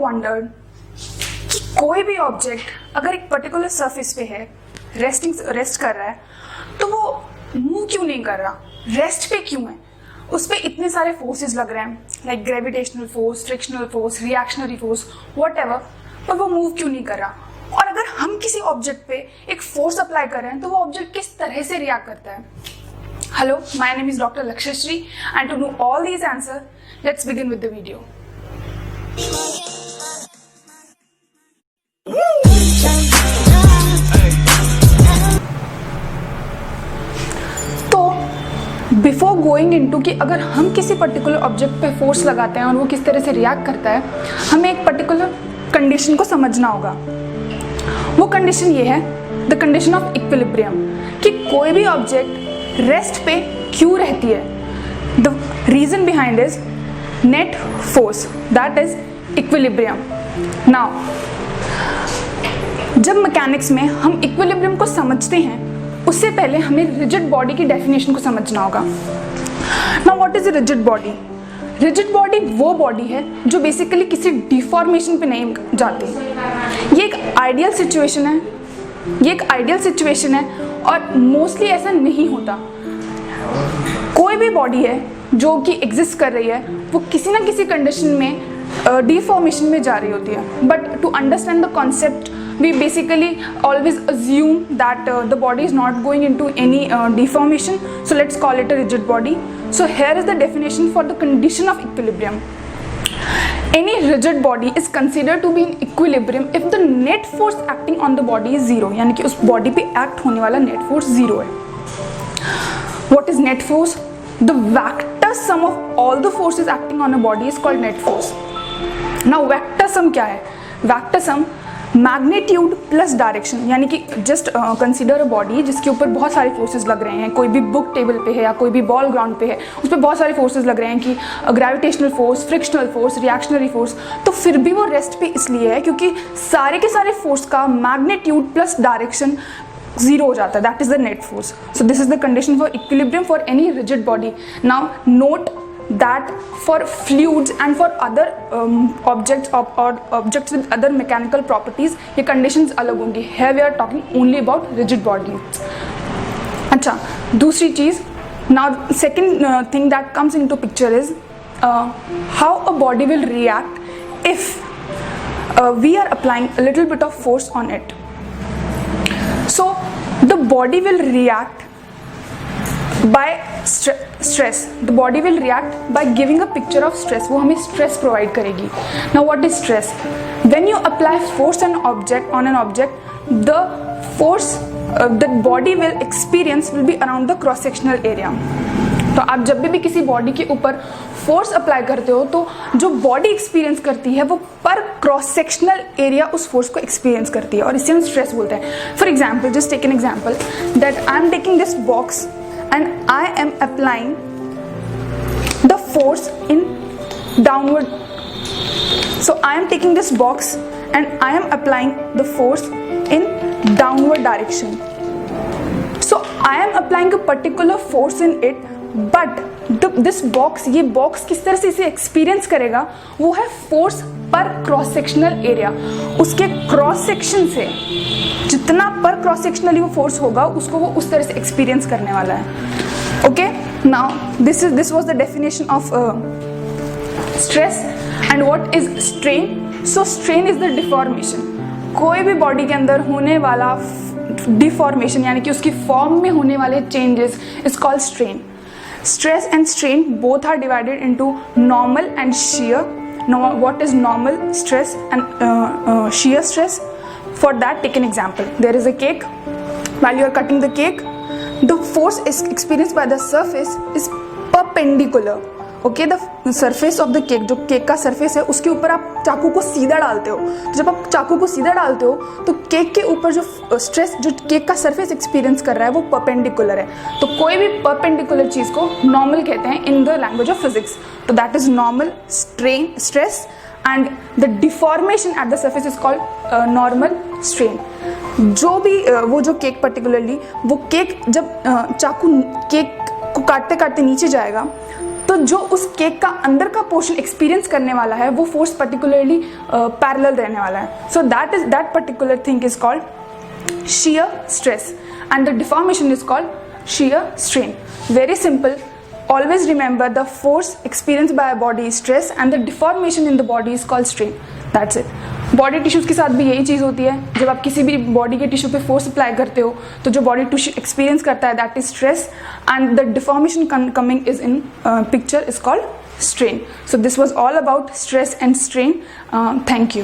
Wandered कि कोई भी ऑब्जेक्ट अगर एक पर्टिकुलर सरफेस पे है, रेस्ट कर रहा है, तो वो मूव क्यों नहीं कर रहा? रेस्ट पे क्यों है? उस पर इतने सारे फोर्सेस लग रहे हैं, like gravitational force, frictional force, reactionary force, whatever, पर वो मूव क्यों नहीं कर रहा? और अगर हम किसी ऑब्जेक्ट पे एक फोर्स अप्लाई कर रहे हैं तो वो ऑब्जेक्ट किस तरह से रिएक्ट करता है? Hello, my name is doctor Lakshyashree and to know all these answer, let's begin with the video. Before going into कि अगर हम किसी पर्टिकुलर ऑब्जेक्ट पे फोर्स लगाते हैं और वो किस तरह से रिएक्ट करता है, हमें एक पर्टिकुलर कंडीशन को समझना होगा. वो कंडीशन ये है, द कंडीशन ऑफ इक्विलिब्रियम, कि कोई भी ऑब्जेक्ट रेस्ट पे क्यों रहती है. The reason behind is net force, that is equilibrium. Now जब मैकेनिक्स में हम इक्विलिब्रियम को समझते हैं, उससे पहले हमें रिजिड बॉडी की डेफिनेशन को समझना होगा. Now what is a rigid body? Rigid body वो बॉडी है जो बेसिकली किसी डिफॉर्मेशन पे नहीं जाती. ये एक आइडियल सिचुएशन है और मोस्टली ऐसा नहीं होता. कोई भी बॉडी है जो कि एग्जिस्ट कर रही है, वो किसी ना किसी कंडीशन में डिफॉर्मेशन में जा रही होती है. But to understand the concept, we basically always assume that the body is not going into any deformation, so let's call it a rigid body. So here is the definition for the condition of equilibrium. Any rigid body is considered to be in equilibrium if the net force acting on the body is zero, यानी कि उस body पे act होने वाला net force zero है. What is net force? The vector sum of all the forces acting on a body is called net force. Now vector sum क्या है? Vector sum magnitude plus direction, यानी कि just consider a body जिसके ऊपर बहुत सारे forces लग रहे हैं. कोई भी बुक टेबल पे है या कोई भी बॉल ग्राउंड पे है, उस पर बहुत सारे फोर्सेस लग रहे हैं कि gravitational force, frictional force, reactionary force. तो फिर भी वो रेस्ट पे इसलिए है क्योंकि सारे के सारे फोर्स का मैग्नीट्यूड प्लस डायरेक्शन जीरो हो जाता है. That is the net force. So this is the condition for equilibrium for any rigid body. Now note that for fluids and for other objects or objects with other mechanical properties, ये conditions अलग होंगी. Here we are talking only about rigid bodies. अच्छा, दूसरी चीज़, now second thing that comes into picture is how a body will react if we are applying a little bit of force on it. So the body will react by stress. The body will react by giving a picture of stress. वो हमें stress provide करेगी. Now what is stress? When you apply force on an object, the force the body will experience will be around the cross sectional area. तो आप जब भी किसी body के ऊपर फोर्स अप्लाई करते हो तो जो बॉडी एक्सपीरियंस करती है वो पर क्रॉस सेक्शनल एरिया उस फोर्स को एक्सपीरियंस करती है, और इसे हम स्ट्रेस बोलते हैं. For example, just take an example that I am taking this box and I am applying the force in downward. So I am taking this box and I am applying the force in downward direction. So I am applying a particular force in it, but this box, ये box किस तरह से इसे experience करेगा, वो है force पर cross sectional area. उसके क्रॉस सेक्शन से जितना पर क्रॉस सेक्शनली वो फोर्स होगा उसको वो उस तरह से एक्सपीरियंस करने वाला है. Okay, now this was the definition of stress. And what is strain? So strain is the deformation. कोई भी बॉडी के अंदर होने वाला डिफॉर्मेशन, यानी कि उसकी फॉर्म में होने वाले changes is called strain. Stress and strain both are divided into normal and shear. Now what is normal stress and shear stress? For that, take an example. There is a cake. While you are cutting the cake, the force is experienced by the surface is perpendicular. Okay, the surface of the cake, जो cake का surface है उसके ऊपर आप चाकू को सीधा डालते हो. तो जब आप चाकू को सीधा डालते हो तो केक के ऊपर जो स्ट्रेस जो केक का सरफेस एक्सपीरियंस कर रहा है वो परपेंडिकुलर है. तो कोई भी परपेंडिकुलर चीज़ को नॉर्मल कहते हैं in the language of physics. तो that is normal stress and the deformation at the surface is called normal strain. जो भी वो जो केक पर्टिकुलरली वो केक जब चाकू केक को काटते काटते नीचे जाएगा तो तो जो उस केक का अंदर का पोर्शन एक्सपीरियंस करने वाला है वो फोर्स पर्टिकुलरली पैरेलल रहने वाला है. So that particular thing is called shear stress and the deformation is called shear strain. Very simple. Always remember the force experienced by a body is stress and the deformation in the body is called strain. That's it. Body tissues के साथ भी यही चीज़ होती है. जब आप किसी भी बॉडी के टिश्यू पे फोर्स अप्लाई करते हो तो जो बॉडी टिश्यू एक्सपीरियंस करता है that is stress and the deformation coming is in picture is called strain. So this was all about stress and strain. Thank you.